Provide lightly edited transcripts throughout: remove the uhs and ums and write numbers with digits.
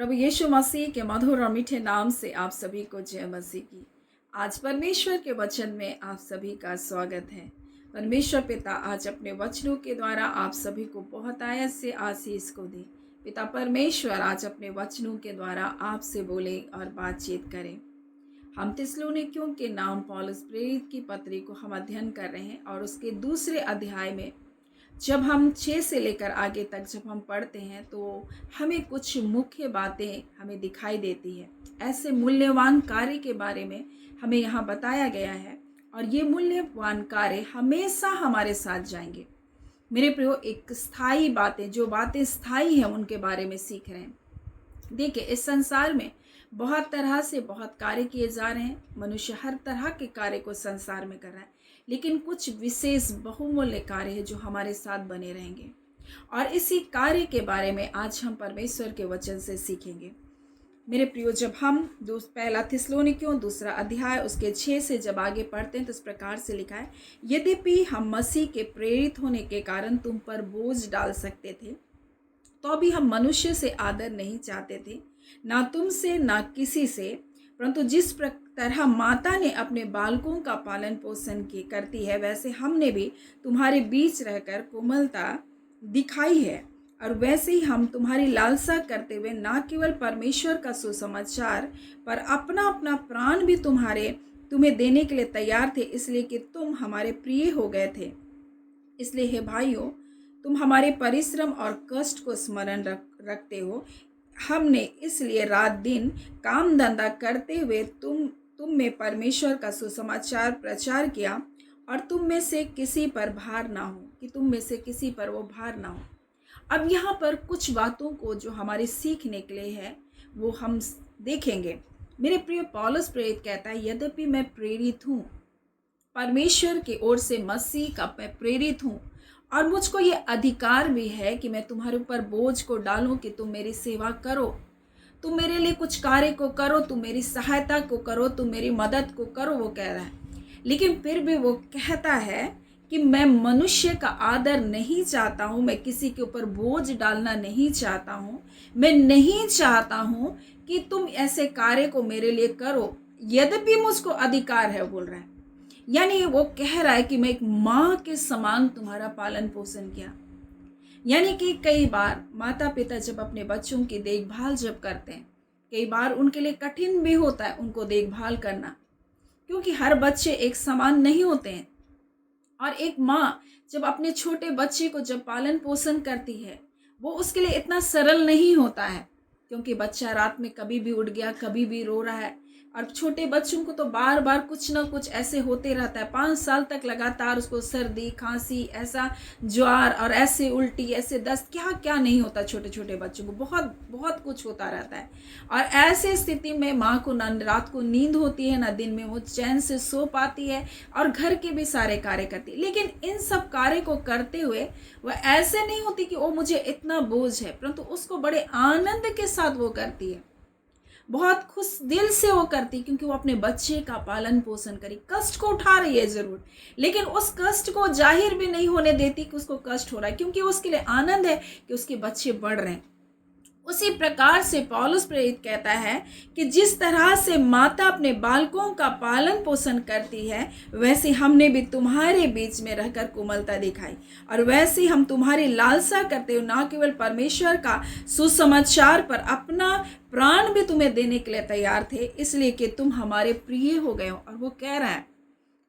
प्रभु यीशु मसीह के मधुर और मीठे नाम से आप सभी को जय मसीह की। आज परमेश्वर के वचन में आप सभी का स्वागत है। परमेश्वर पिता आज अपने वचनों के द्वारा आप सभी को बहुत आयत से आशीष को दे। पिता परमेश्वर आज अपने वचनों के द्वारा आपसे बोले और बातचीत करें। हम थिस्सलुनीकियों के नाम पौलुस प्रेरित की पत्री को हम अध्ययन कर रहे हैं और उसके दूसरे अध्याय में जब हम 6 से लेकर आगे तक जब हम पढ़ते हैं तो हमें कुछ मुख्य बातें हमें दिखाई देती है। ऐसे मूल्यवान कार्य के बारे में हमें यहाँ बताया गया है और ये मूल्यवान कार्य हमेशा हमारे साथ जाएंगे। मेरे प्रियो, एक स्थायी बातें, जो बातें स्थायी हैं उनके बारे में सीख रहे हैं। देखिए, इस संसार में बहुत तरह से बहुत कार्य किए जा रहे हैं। मनुष्य हर तरह के कार्य को संसार में कर रहा है, लेकिन कुछ विशेष बहुमूल्य कार्य है जो हमारे साथ बने रहेंगे और इसी कार्य के बारे में आज हम परमेश्वर के वचन से सीखेंगे। मेरे प्रियो, जब हम पहला थिस्सलुनीकियों दूसरा अध्याय उसके 6 से जब आगे पढ़ते हैं तो इस प्रकार से लिखा है, यद्यपि हम मसीह के प्रेरित होने के कारण तुम पर बोझ डाल सकते थे, तो भी हम मनुष्य से आदर नहीं चाहते थे, ना तुमसे ना किसी से, परंतु जिस तरह माता ने अपने बालकों का पालन पोषण करती है, वैसे हमने भी तुम्हारे बीच रहकर कोमलता दिखाई है। और वैसे ही हम तुम्हारी लालसा करते हुए ना केवल परमेश्वर का सुसमाचार पर अपना अपना प्राण भी तुम्हें देने के लिए तैयार थे, इसलिए कि तुम हमारे प्रिय हो गए थे। इसलिए हे भाइयों, तुम हमारे परिश्रम और कष्ट को स्मरण रखते हो। हमने इसलिए रात दिन काम धंधा करते हुए तुम में परमेश्वर का सुसमाचार प्रचार किया और तुम में से किसी पर भार ना हो, कि तुम में से किसी पर वो भार ना हो। अब यहाँ पर कुछ बातों को जो हमारे सीखने के लिए है वो हम देखेंगे। मेरे प्रिय, पौलुस प्रेरित कहता है, यद्यपि मैं प्रेरित हूँ, परमेश्वर की ओर से मसीह का मैं प्रेरित हूँ और मुझको ये अधिकार भी है कि मैं तुम्हारे ऊपर बोझ को डालूं कि तुम मेरी सेवा करो, तुम मेरे लिए कुछ कार्य को करो, तुम मेरी सहायता को करो, तुम मेरी मदद को करो, वो कह रहा है। लेकिन फिर भी वो कहता है कि मैं मनुष्य का आदर नहीं चाहता हूँ, मैं किसी के ऊपर बोझ डालना नहीं चाहता हूँ, मैं नहीं चाहता हूँ कि तुम ऐसे कार्य को मेरे लिए करो, यद्यपि मुझको अधिकार है, बोल रहा है। यानी वो कह रहा है कि मैं एक माँ के समान तुम्हारा पालन पोषण किया। यानी कि कई बार माता पिता जब अपने बच्चों की देखभाल जब करते हैं, कई बार उनके लिए कठिन भी होता है उनको देखभाल करना, क्योंकि हर बच्चे एक समान नहीं होते हैं। और एक माँ जब अपने छोटे बच्चे को जब पालन पोषण करती है, वो उसके लिए इतना सरल नहीं होता है, क्योंकि बच्चा रात में कभी भी उठ गया, कभी भी रो रहा है। और छोटे बच्चों को तो बार बार कुछ ना कुछ ऐसे होते रहता है। 5 साल तक लगातार उसको सर्दी, खांसी, ऐसा ज्वार और ऐसे उल्टी, ऐसे दस्त, क्या क्या नहीं होता। छोटे छोटे बच्चों को बहुत बहुत कुछ होता रहता है। और ऐसे स्थिति में माँ को ना रात को नींद होती है, ना दिन में वो चैन से सो पाती है और घर के भी सारे कार्य करती है। लेकिन इन सब कार्य को करते हुए वह ऐसे नहीं होती कि वो मुझे इतना बोझ है, परंतु उसको बड़े आनंद के साथ वो करती है, बहुत खुश दिल से वो करती, क्योंकि वो अपने बच्चे का पालन पोषण करी। कष्ट को उठा रही है जरूर, लेकिन उस कष्ट को जाहिर भी नहीं होने देती कि उसको कष्ट हो रहा है, क्योंकि उसके लिए आनंद है कि उसके बच्चे बढ़ रहे हैं। उसी प्रकार से पौलुस प्रेरित कहता है कि जिस तरह से माता अपने बालकों का पालन पोषण करती है, वैसे हमने भी तुम्हारे बीच में रहकर कोमलता दिखाई और वैसे हम तुम्हारी लालसा करते हो, ना केवल परमेश्वर का सुसमाचार पर अपना प्राण भी तुम्हें देने के लिए तैयार थे, इसलिए कि तुम हमारे प्रिय हो गए हो। और वो कह रहा है,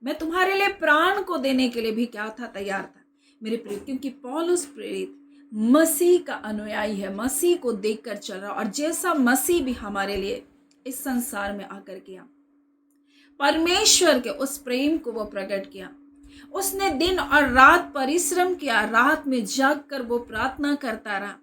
मैं तुम्हारे लिए प्राण को देने के लिए भी क्या था, तैयार था मेरे प्रिय, क्योंकि पौलुस प्रेरित मसीह का अनुयायी है, मसीह को देखकर चल रहा, और जैसा मसीह भी हमारे लिए इस संसार में आकर किया, परमेश्वर के उस प्रेम को वो प्रकट किया। उसने दिन और रात परिश्रम किया, रात में जाग कर वो प्रार्थना करता रहा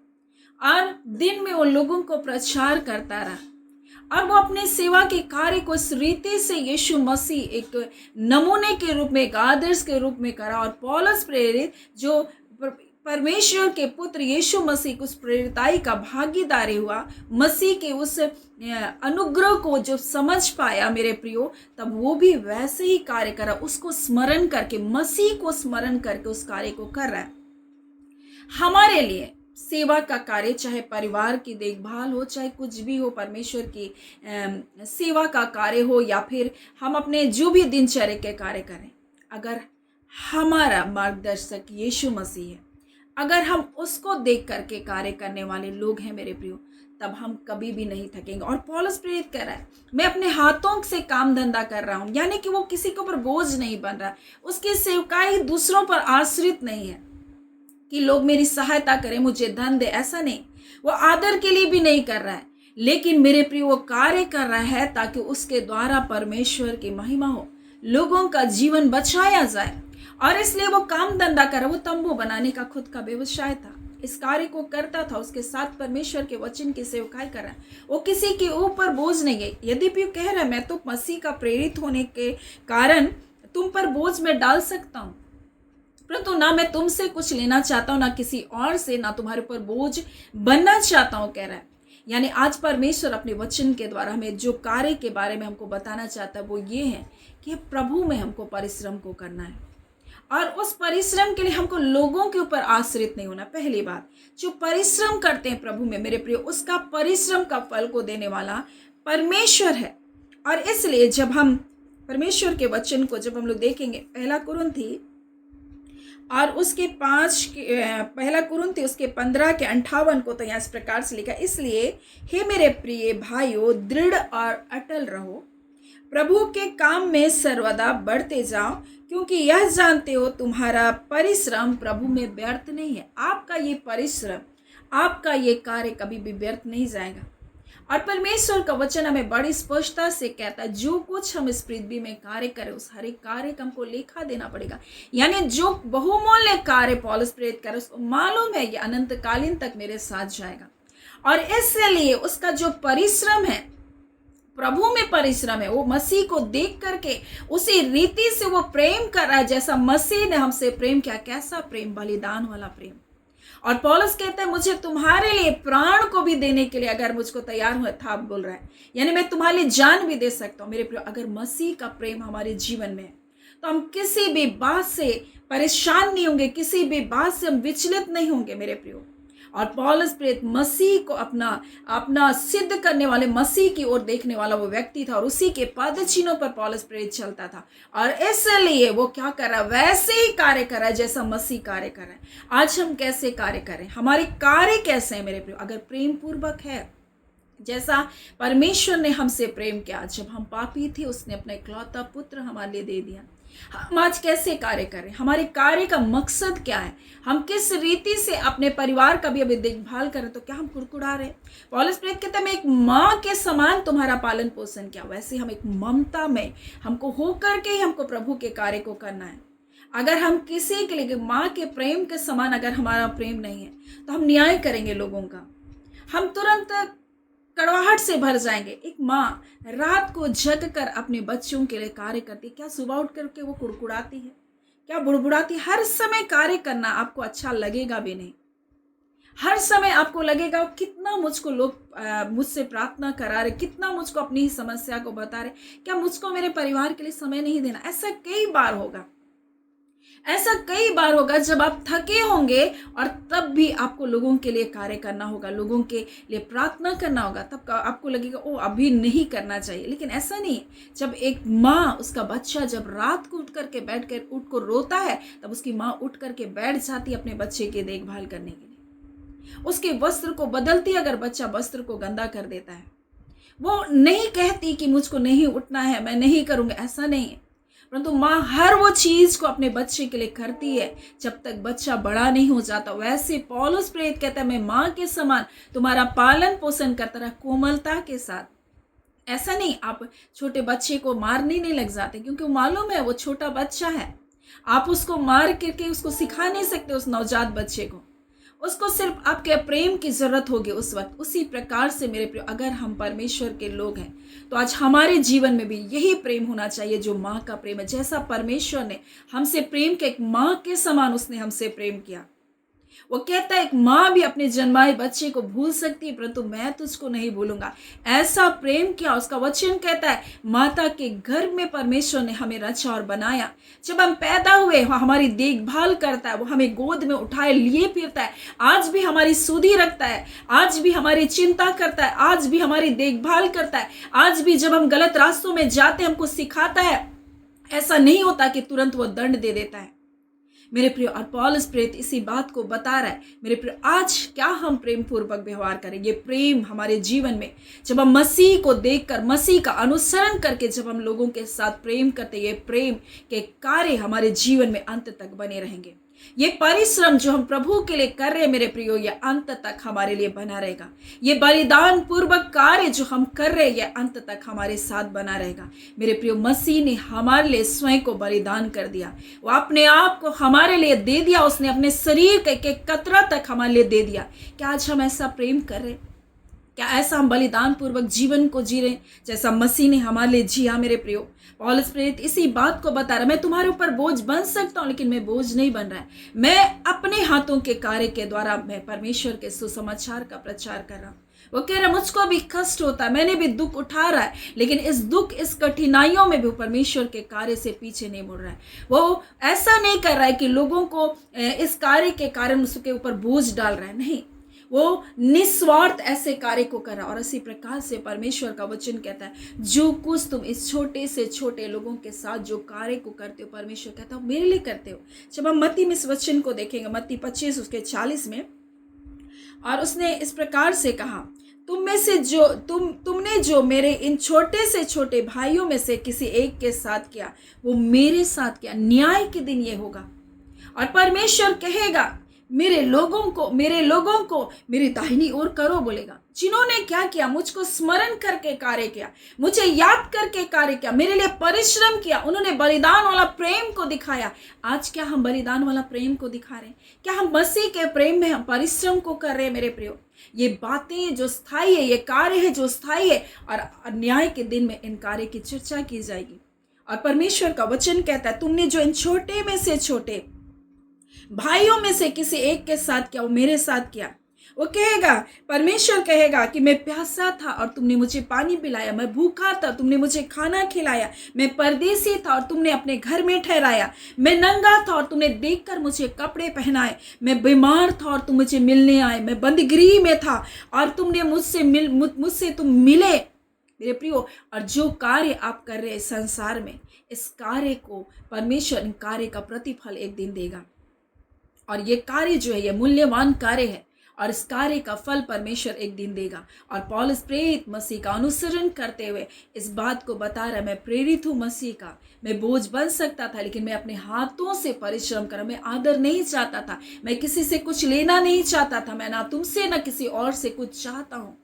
और दिन में वो लोगों को प्रचार करता रहा और वो अपने सेवा के कार्य को इस रीति से यीशु मसीह एक नमूने के रूप में, एक आदर्श के रूप में करा। और पौलुस प्रेरित जो परमेश्वर के पुत्र यीशु मसीह को उस प्रेरिताई का भागीदारी हुआ, मसीह के उस अनुग्रह को जो समझ पाया मेरे प्रियो, तब वो भी वैसे ही कार्य करा, उसको स्मरण करके, मसीह को स्मरण करके उस कार्य को कर रहा है। हमारे लिए सेवा का कार्य, चाहे परिवार की देखभाल हो, चाहे कुछ भी हो, परमेश्वर की सेवा का कार्य हो, या फिर हम अपने जो भी दिनचर्या के कार्य करें, अगर हमारा मार्गदर्शक यीशु मसीह है, अगर हम उसको देख करके कार्य करने वाले लोग हैं मेरे प्रियो, तब हम कभी भी नहीं थकेंगे। और पौलुस प्रेरित कर रहा है, मैं अपने हाथों से काम धंधा कर रहा हूं, यानी कि वो किसी के ऊपर बोझ नहीं बन रहा, उसकी सेवकाई दूसरों पर आश्रित नहीं है कि लोग मेरी सहायता करें, मुझे धन दे, ऐसा नहीं। वो आदर के लिए भी नहीं कर रहा है, लेकिन मेरे प्रिय वो कार्य कर रहा है ताकि उसके द्वारा परमेश्वर की महिमा हो, लोगों का जीवन बचाया जाए। और इसलिए वो काम धंधा कर रहा है। वो तंबू बनाने का खुद का व्यवसाय था, इस कार्य को करता था, उसके साथ परमेश्वर के वचन की सेवकाई कर रहा है। वो किसी के ऊपर बोझ नहीं है। यद्यपि कह रहा है मैं तो मसीह का प्रेरित होने के कारण तुम पर बोझ में डाल सकता हूं, परंतु ना मैं तुमसे कुछ लेना चाहता हूं, ना किसी और से, ना तुम्हारे ऊपर बोझ बनना चाहता हूं, कह रहा है। यानी आज परमेश्वर अपने वचन के द्वारा हमें जो कार्य के बारे में हमको बताना चाहता है वो ये है कि प्रभु में हमको परिश्रम को करना है, और उस परिश्रम के लिए हमको लोगों के ऊपर आश्रित नहीं होना। पहली बात, जो परिश्रम करते हैं प्रभु में मेरे प्रिय, उसका परिश्रम का फल को देने वाला परमेश्वर है। और इसलिए जब हम परमेश्वर के वचन को जब हम लोग देखेंगे, पहला कुरिन्थी और उसके 15 को तो यहाँ इस प्रकार से लिखा, इसलिए हे मेरे प्रिय भाइयों, दृढ़ और अटल रहो, प्रभु के काम में सर्वदा बढ़ते जाओ, क्योंकि यह जानते हो तुम्हारा परिश्रम प्रभु में व्यर्थ नहीं है। आपका ये परिश्रम, आपका ये कार्य कभी भी व्यर्थ नहीं जाएगा। और परमेश्वर का वचन हमें बड़ी स्पष्टता से कहता है, जो कुछ हम इस पृथ्वी में कार्य करें उस हर एक कार्य का हमको लेखा देना पड़ेगा। यानी जो बहुमूल्य कार्य पौलुस प्रेरित करे, उसको मालूम है ये अनंत कालीन तक मेरे साथ जाएगा। और इसलिए उसका जो परिश्रम है, प्रभु में परिश्रम है, वो मसीह को देख करके उसी रीति से वो प्रेम कर रहा है जैसा मसीह ने हमसे प्रेम किया। कैसा प्रेम? बलिदान वाला प्रेम। और पौलुस कहता है, मुझे तुम्हारे लिए प्राण को भी देने के लिए अगर मुझको तैयार हुआ था, बोल रहा है, यानी मैं तुम्हारे लिए जान भी दे सकता हूँ। मेरे प्रिय, अगर मसीह का प्रेम हमारे जीवन में है तो हम किसी भी बात से परेशान नहीं होंगे, किसी भी बात से हम विचलित नहीं होंगे मेरे प्रियो। और पौलुस प्रेरित मसीह को अपना सिद्ध करने वाले, मसीह की ओर देखने वाला वो व्यक्ति था, और उसी के पद चिन्हों पर पौलुस प्रेरित चलता था। और इसलिए वो क्या कर रहा है? वैसे ही कार्य कर रहा है जैसा मसीह कार्य कर रहा है। आज हम कैसे कार्य करें? हमारे कार्य कैसे हैं मेरे प्रिय? अगर प्रेम पूर्वक है, जैसा परमेश्वर ने हमसे प्रेम किया, जब हम पापी थे उसने अपना इकलौता पुत्र हमारे लिए दे दिया। हम आज कैसे कार्य करें? हमारे कार्य का मकसद क्या है? हम किस रीति से अपने परिवार का भी अभी देखभाल करें? तो क्या हम कुड़कुड़ा रहे? पौलुस प्रेरित कहता है, मैं एक माँ के समान तुम्हारा पालन पोषण किया। वैसे हम एक ममता में हमको होकर के ही हमको प्रभु के कार्य को करना है। अगर हम किसी के लिए माँ के प्रेम के समान अगर हमारा प्रेम नहीं है तो हम न्याय करेंगे लोगों का, हम तुरंत कड़वाहट से भर जाएंगे। एक माँ रात को जग कर अपने बच्चों के लिए कार्य करती, क्या सुबह उठ करके वो कुड़कुड़ाती है? क्या बुड़बुड़ाती? हर समय कार्य करना आपको अच्छा लगेगा भी नहीं। हर समय आपको लगेगा कितना मुझको लोग मुझसे प्रार्थना करा रहे, कितना मुझको अपनी ही समस्या को बता रहे, क्या मुझको मेरे परिवार के लिए समय नहीं देना? ऐसा कई बार होगा, ऐसा कई बार होगा जब आप थके होंगे और तब भी आपको लोगों के लिए कार्य करना होगा, लोगों के लिए प्रार्थना करना होगा। तब आपको लगेगा ओ अभी नहीं करना चाहिए, लेकिन ऐसा नहीं। जब एक माँ उसका बच्चा जब रात को उठ करके उठ को रोता है, तब उसकी माँ उठ करके बैठ जाती अपने बच्चे की देखभाल करने के लिए, उसके वस्त्र को बदलती। अगर बच्चा वस्त्र को गंदा कर देता है, वो नहीं कहती कि मुझको नहीं उठना है, मैं नहीं करूँगा, ऐसा नहीं है। परंतु माँ हर वो चीज को अपने बच्चे के लिए करती है जब तक बच्चा बड़ा नहीं हो जाता। वैसे पौलुस प्रेरित कहता है, मैं माँ के समान तुम्हारा पालन पोषण करता रहा, कोमलता के साथ। ऐसा नहीं आप छोटे बच्चे को मारने नहीं लग जाते, क्योंकि मालूम है वो छोटा बच्चा है, आप उसको मार करके उसको सिखा नहीं सकते। उस नवजात बच्चे को उसको सिर्फ आपके प्रेम की जरूरत होगी उस वक्त। उसी प्रकार से मेरे प्रिय, अगर हम परमेश्वर के लोग हैं तो आज हमारे जीवन में भी यही प्रेम होना चाहिए जो माँ का प्रेम है। जैसा परमेश्वर ने हमसे प्रेम किया, एक माँ के समान उसने हमसे प्रेम किया। वो कहता है एक माँ भी अपने जन्माए बच्चे को भूल सकती है, परंतु मैं तुझको नहीं भूलूंगा। ऐसा प्रेम किया। उसका वचन कहता है माता के गर्भ में परमेश्वर ने हमें रचा और बनाया। जब हम पैदा हुए वो हमारी देखभाल करता है, वो हमें गोद में उठाए लिए फिरता है, आज भी हमारी सुधि रखता है, आज भी हमारी चिंता करता है, आज भी हमारी देखभाल करता है, आज भी जब हम गलत रास्तों में जाते हमको सिखाता है। ऐसा नहीं होता कि तुरंत वो दंड दे देता है मेरे प्रिय। और पौलुस प्रेरित इसी बात को बता रहा है मेरे प्रिय, आज क्या हम प्रेम पूर्वक व्यवहार करें। ये प्रेम हमारे जीवन में जब हम मसीह को देखकर, मसीह का अनुसरण करके जब हम लोगों के साथ प्रेम करते, ये प्रेम के कार्य हमारे जीवन में अंत तक बने रहेंगे। ये परिश्रम जो हम प्रभु के लिए कर रहे हैं मेरे प्रियो, ये अंत तक हमारे लिए बना रहेगा। ये बलिदान पूर्वक कार्य जो हम कर रहे हैं, ये अंत तक हमारे साथ बना रहेगा मेरे प्रियो। मसीह ने हमारे लिए स्वयं को बलिदान कर दिया, वो अपने आप को हमारे लिए दे दिया। उसने अपने शरीर के एक कतरा तक हमारे लिए दे दिया। क्या आज हम ऐसा प्रेम कर रहे हैं? क्या ऐसा हम बलिदान पूर्वक जीवन को जी रहे जैसा मसीह ने हमारे लिए जिया मेरे प्रियो? पौलुस प्रेरित इसी बात को बता रहा है, मैं तुम्हारे ऊपर बोझ बन सकता हूं, लेकिन मैं बोझ नहीं बन रहा है। मैं अपने हाथों के कार्य के द्वारा मैं परमेश्वर के सुसमाचार का प्रचार कर रहा हूं। वो कह रहा मुझको भी कष्ट होता है, मैंने भी दुख उठा रहा है, लेकिन इस दुख, इस कठिनाइयों में भी परमेश्वर के कार्य से पीछे नहीं मुड़ रहा है। वो ऐसा नहीं कर रहा है कि लोगों को इस कार्य के कारण उसके ऊपर बोझ डाल रहा है, नहीं, वो निस्वार्थ ऐसे कार्य को कर रहा है। और इसी प्रकार से परमेश्वर का वचन कहता है जो कुछ तुम इस छोटे से छोटे लोगों के साथ जो कार्य को करते हो, परमेश्वर कहता है मेरे लिए करते हो। जब हम मत्ती में इस वचन को देखेंगे, मत्ती 25 उसके 40 में, और उसने इस प्रकार से कहा तुम में से जो तुमने जो मेरे इन छोटे से छोटे भाइयों में से किसी एक के साथ किया, वो मेरे साथ किया। न्याय के दिन ये होगा और परमेश्वर कहेगा मेरे लोगों को मेरी दाहिनी ओर करो, बोलेगा। जिन्होंने क्या किया, मुझको स्मरण करके कार्य किया, मुझे याद करके कार्य किया, मेरे लिए परिश्रम किया, उन्होंने बलिदान वाला प्रेम को दिखाया। आज क्या हम बलिदान वाला प्रेम को दिखा रहे हैं? क्या हम मसीह के प्रेम में हम परिश्रम को कर रहे हैं मेरे प्रियो? ये बातें जो स्थायी है, ये कार्य है जो स्थायी है, और न्याय के दिन में इन कार्य की चर्चा की जाएगी। और परमेश्वर का वचन कहता है तुमने जो इन छोटे में से छोटे भाइयों में से किसी एक के साथ किया, वो मेरे साथ किया। वो कहेगा, परमेश्वर कहेगा कि मैं प्यासा था और तुमने मुझे पानी पिलाया, मैं भूखा था तुमने मुझे खाना खिलाया, मैं परदेसी था और तुमने अपने घर में ठहराया, मैं नंगा था और तुमने देखकर मुझे कपड़े पहनाए, मैं बीमार था और तुम मुझे मिलने आए, मैं बंदीगृह में था और तुमने मुझसे तुम मिले मेरे प्रियो। और जो कार्य आप कर रहे हैं संसार में, इस कार्य को परमेश्वर इन कार्य का प्रतिफल एक दिन देगा। और ये कार्य जो है, ये मूल्यवान कार्य है, और इस कार्य का फल परमेश्वर एक दिन देगा। और पौलुस प्रेरित मसीह का अनुसरण करते हुए इस बात को बता रहा है, मैं प्रेरित हूँ मसीह का, मैं बोझ बन सकता था, लेकिन मैं अपने हाथों से परिश्रम करा। मैं आदर नहीं चाहता था, मैं किसी से कुछ लेना नहीं चाहता था, मैं ना तुमसे ना किसी और से कुछ चाहता हूँ।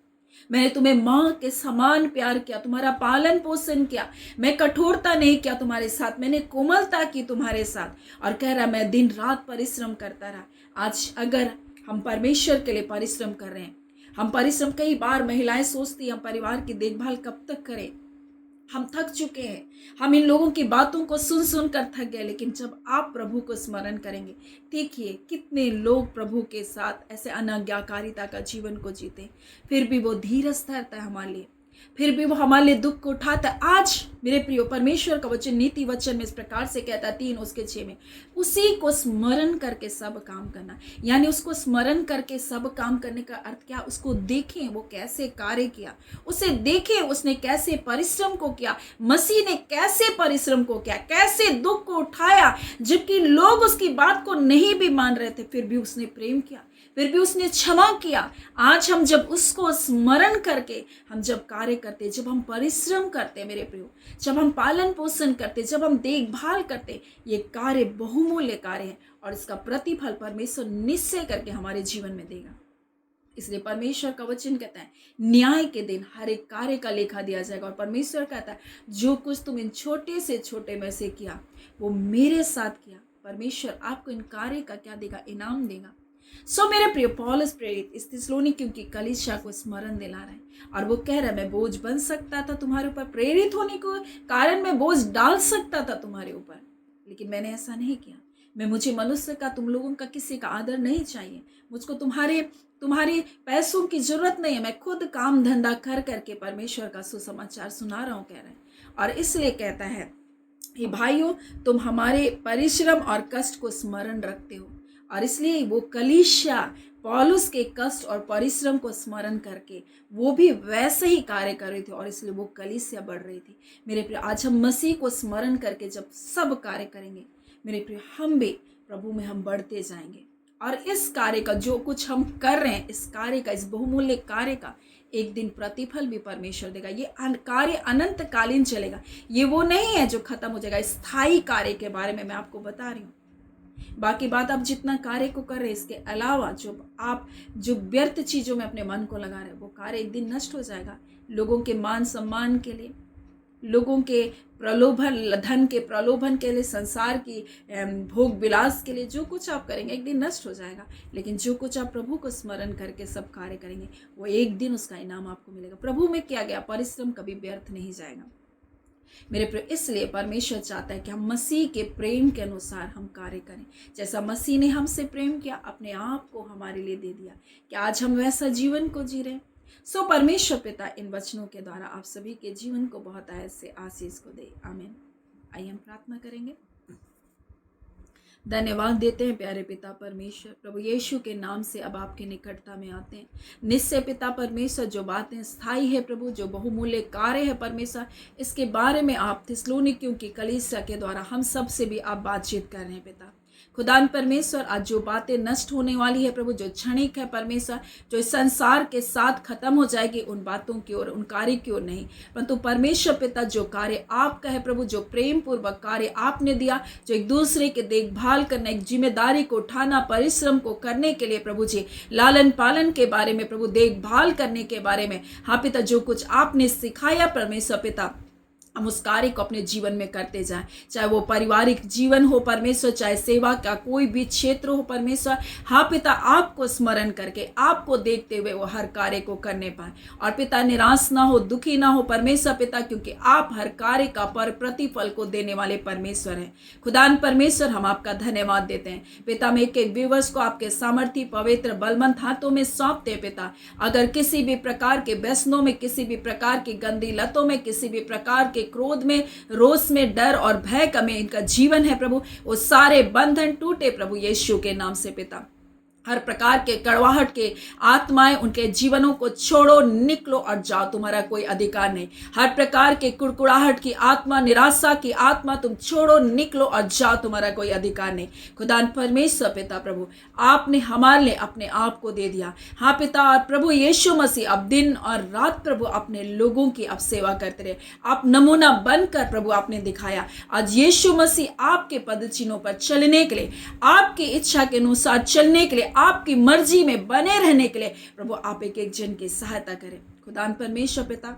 मैंने तुम्हें माँ के समान प्यार किया, तुम्हारा पालन पोषण किया, मैं कठोरता नहीं किया तुम्हारे साथ, मैंने कोमलता की तुम्हारे साथ। और कह रहा मैं दिन रात परिश्रम करता रहा। आज अगर हम परमेश्वर के लिए परिश्रम कर रहे हैं, हम परिश्रम, कई बार महिलाएं सोचती हैं हम परिवार की देखभाल कब तक करें, हम थक चुके हैं, हम इन लोगों की बातों को सुन सुन कर थक गए। लेकिन जब आप प्रभु को स्मरण करेंगे, देखिए कितने लोग प्रभु के साथ ऐसे अनाज्ञाकारिता का जीवन को जीते, फिर भी वो धीरज धरता है हमारे लिए, फिर भी वो हमारे लिए दुख को उठाता है। आज मेरे प्रियो, परमेश्वर का वचन नीति वचन में इस प्रकार से कहता है 3:6 में, उसी को स्मरण करके सब काम करना। यानी उसको स्मरण करके सब काम करने का अर्थ क्या? उसको देखें वो कैसे कार्य किया, उसे देखें उसने कैसे परिश्रम को किया, मसीह ने कैसे परिश्रम को किया, कैसे दुख को उठाया, जबकि लोग उसकी बात को नहीं भी मान रहे थे, फिर भी उसने प्रेम किया, फिर भी उसने क्षमा किया। आज हम जब उसको स्मरण करके हम जब कार्य करते, जब हम परिश्रम करते मेरे प्रियो, जब हम पालन पोषण करते, जब हम देखभाल करते, ये कार्य बहुमूल्य कार्य है और इसका प्रतिफल परमेश्वर निश्चय करके हमारे जीवन में देगा। इसलिए परमेश्वर का वचन कहता है न्याय के दिन हर एक कार्य का लेखा दिया जाएगा। और परमेश्वर कहता है जो कुछ तुम इन छोटे से छोटे में से किया, वो मेरे साथ किया। परमेश्वर आपको इन कार्य का क्या देगा? इनाम देगा। मेरे प्रिय, पौलुस प्रेरित इस थिस्सलुनीकियों की कलीसिया को स्मरण दिला रहा है और वो कह रहा है मैं बोझ बन सकता था तुम्हारे ऊपर, प्रेरित होने के कारण मैं बोझ डाल सकता था तुम्हारे ऊपर, लेकिन मैंने ऐसा नहीं किया। मुझे मनुष्य का, तुम लोगों का किसी का आदर नहीं चाहिए। मुझको तुम्हारे पैसों की जरूरत नहीं है। मैं खुद काम धंधा कर करके परमेश्वर का सुसमाचार सुना रहा हूँ, कह रहे हैं। और इसलिए कहता है कि भाइयों, तुम हमारे परिश्रम और कष्ट को स्मरण रखते हो। और इसलिए वो कलीसिया पौलुस के कष्ट और परिश्रम को स्मरण करके वो भी वैसे ही कार्य कर रहे थे, और इसलिए वो कलीसिया बढ़ रही थी। मेरे प्रिय, आज हम मसीह को स्मरण करके जब सब कार्य करेंगे, मेरे प्रिय, हम भी प्रभु में हम बढ़ते जाएंगे। और इस कार्य का, जो कुछ हम कर रहे हैं, इस कार्य का, इस बहुमूल्य कार्य का एक दिन प्रतिफल भी परमेश्वर देगा। ये कार्य अनंत कालीन चलेगा। ये वो नहीं है जो खत्म हो जाएगा। स्थायी कार्य के बारे में मैं आपको बता रही हूँ। बाकी बात, आप जितना कार्य को कर रहे हैं, इसके अलावा जो व्यर्थ चीजों में अपने मन को लगा रहे हैं, वो कार्य एक दिन नष्ट हो जाएगा। लोगों के मान सम्मान के लिए, लोगों के प्रलोभन, धन के प्रलोभन के लिए, संसार की भोग विलास के लिए जो कुछ आप करेंगे एक दिन नष्ट हो जाएगा। लेकिन जो कुछ आप प्रभु को स्मरण करके सब कार्य करेंगे, वो एक दिन उसका इनाम आपको मिलेगा। प्रभु में किया गया परिश्रम कभी व्यर्थ नहीं जाएगा मेरे प्रिय। इसलिए परमेश्वर चाहता है कि हम मसीह के प्रेम के अनुसार हम कार्य करें। जैसा मसीह ने हमसे प्रेम किया, अपने आप को हमारे लिए दे दिया, कि आज हम वैसा जीवन को जी रहे हैं। सो परमेश्वर पिता इन वचनों के द्वारा आप सभी के जीवन को बहुत ऐसे आशीष को दे। आमीन। आइए हम प्रार्थना करेंगे। धन्यवाद देते हैं प्यारे पिता परमेश्वर, प्रभु यीशु के नाम से अब आपके निकटता में आते हैं। निश्चय पिता परमेश्वर, जो बातें स्थायी है प्रभु, जो बहुमूल्य कार्य है परमेश्वर, इसके बारे में आप थिस्सलुनीकियों की कलीसिया के द्वारा हम सब से भी आप बातचीत कर रहे हैं पिता। खुदान परमेश्वर, आज जो बातें नष्ट होने वाली है प्रभु, जो क्षणिक है परमेश्वर, जो इस संसार के साथ खत्म हो जाएगी, उन बातों की ओर, उन कार्य की ओर नहीं, परंतु परमेश्वर पिता जो कार्य आपका है प्रभु, जो प्रेम पूर्वक कार्य आपने दिया, जो एक दूसरे के देखभाल करना, एक जिम्मेदारी को उठाना, परिश्रम को करने के लिए प्रभु जी, लालन पालन के बारे में प्रभु, देखभाल करने के बारे में, हाँ पिता, जो कुछ आपने सिखाया परमेश्वर पिता, हम उस कार्य को अपने जीवन में करते जाएं। चाहे वो पारिवारिक जीवन हो परमेश्वर, चाहे सेवा का कोई भी क्षेत्र हो परमेश्वर, हाँ पिता, आपको स्मरण करके, आपको देखते हुए वो हर कार्य को करने पाए। और पिता, निराश ना हो, दुखी ना हो परमेश्वर पिता, क्योंकि आप हर कार्य का पर प्रतिफल को देने वाले परमेश्वर हैं। खुदान परमेश्वर, हम आपका धन्यवाद देते हैं पिता। में एक व्यूवर्स को आपके सामर्थी पवित्र बलवंत हाथों में सौंपते हैं पिता। अगर किसी भी प्रकार के व्यसनों में, किसी भी प्रकार की गंदी लतों में, किसी भी प्रकार के क्रोध में, रोष में, डर और भय का में इनका जीवन है प्रभु, वो सारे बंधन टूटे प्रभु यीशु के नाम से पिता। हर प्रकार के कड़वाहट के आत्माएं उनके जीवनों को छोड़ो, निकलो और जाओ, तुम्हारा कोई अधिकार नहीं। हर प्रकार के कुड़कुड़ाहट की आत्मा, निराशा की आत्मा, तुम छोड़ो, निकलो और जाओ, तुम्हारा कोई अधिकार नहीं। खुदा परमेश्वर पिता प्रभु, आपने हमारे लिए अपने आप को दे दिया। हाँ पिता, और प्रभु यीशु मसीह अब दिन और रात प्रभु अपने लोगों की अब सेवा करते रहे। आप नमूना बनकर प्रभु आपने दिखाया। आज यीशु मसीह आपके पद चिन्हों पर चलने के लिए, आपकी इच्छा के अनुसार चलने के लिए, आपकी मर्जी में बने रहने के लिए प्रभु आप एक एक जन की सहायता करें खुदा परमेश्वर पिता,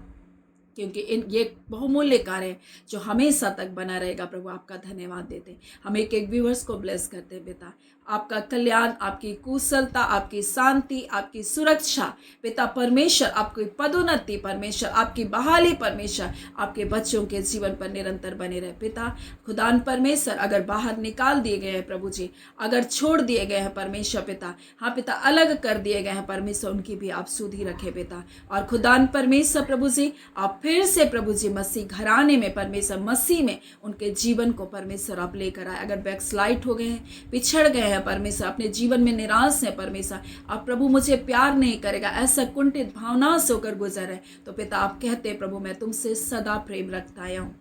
क्योंकि ये बहुमूल्य कार्य है जो हमेशा तक बना रहेगा। प्रभु आपका धन्यवाद देते हैं। हम एक एक व्यूअर्स को ब्लेस करते हैं पिता। आपका कल्याण, आपकी कुशलता, आपकी शांति, आपकी सुरक्षा पिता परमेश्वर, आपकी पदोन्नति परमेश्वर, आपकी बहाली परमेश्वर, आपके बच्चों के जीवन पर निरंतर बने रहे पिता। खुदान परमेश्वर, अगर बाहर निकाल दिए गए हैं प्रभु जी, अगर छोड़ दिए गए हैं परमेश्वर पिता, हाँ पिता, अलग कर दिए गए हैं परमेश्वर, उनकी भी आप सुधि रखे पिता। और खुदान परमेश्वर प्रभु जी, आप फिर से प्रभु जी मसीह घराने में परमेश्वर, मसीह में उनके जीवन को परमेश्वर आप लेकर आए। अगर बैकस्लाइड हो गए हैं, पिछड़ गए हैं परमेश्वर, अपने जीवन में निराश है परमेश्वर, आप प्रभु मुझे प्यार नहीं करेगा, ऐसा कुंठित भावना से होकर गुजर है, तो पिता आप कहते हैं प्रभु मैं तुमसे सदा प्रेम रखता आया हूँ।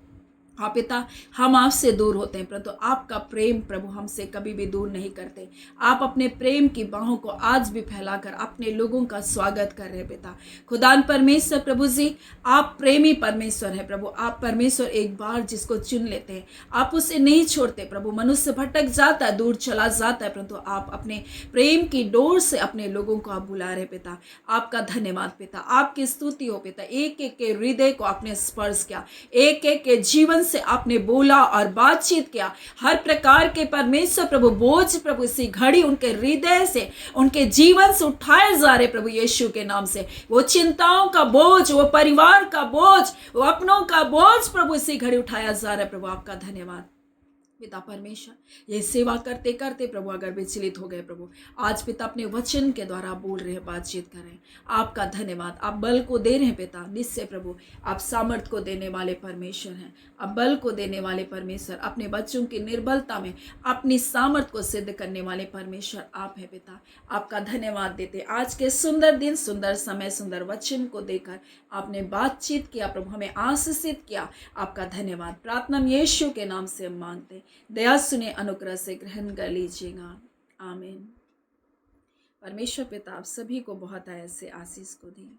हाँ पिता, हम आपसे दूर होते हैं परंतु आपका प्रेम प्रभु हमसे कभी भी दूर नहीं करते। आप अपने प्रेम की बाहों को आज भी फैलाकर अपने लोगों का स्वागत कर रहे हैं पिता। खुदान परमेश्वर प्रभु जी, आप प्रेमी परमेश्वर है प्रभु। आप परमेश्वर एक बार जिसको चुन लेते हैं आप उसे नहीं छोड़ते प्रभु। मनुष्य भटक जाता है, दूर चला जाता है, परंतु आप अपने प्रेम की डोर से अपने लोगों को आप बुला रहे पिता। आपका धन्यवाद पिता, आपकी स्तुति हो पिता। एक एक के हृदय को आपने स्पर्श किया, एक एक के जीवन से आपने बोला और बातचीत किया। हर प्रकार के परमेश्वर प्रभु बोझ प्रभु इसी घड़ी उनके हृदय से, उनके जीवन से उठाए जा रहे प्रभु यीशु के नाम से। वो चिंताओं का बोझ, वो परिवार का बोझ, वो अपनों का बोझ प्रभु इसी घड़ी उठाया जा रहा है प्रभु। आपका धन्यवाद। पिता परमेश्वर, ये सेवा करते करते प्रभु अगर विचलित हो गए प्रभु, आज पिता अपने वचन के द्वारा बोल रहे हैं, बातचीत कर रहे हैं। आपका धन्यवाद, आप बल को दे रहे हैं पिता। निश्चय प्रभु आप सामर्थ को देने वाले परमेश्वर हैं, आप बल को देने वाले परमेश्वर, अपने बच्चों की निर्बलता में अपनी सामर्थ को सिद्ध करने वाले परमेश्वर आप हैं पिता। आपका धन्यवाद देते, आज के सुंदर दिन, सुंदर समय, सुंदर वचन को देकर आपने बातचीत किया प्रभु, हमें आशीषित किया। आपका धन्यवाद। प्रार्थना यीशु के नाम से हम मांगते, दया सुने, अनुग्रह से ग्रहण कर लीजिएगा। आमीन। परमेश्वर पिता आप सभी को बहुत ऐसे आशीष को दी।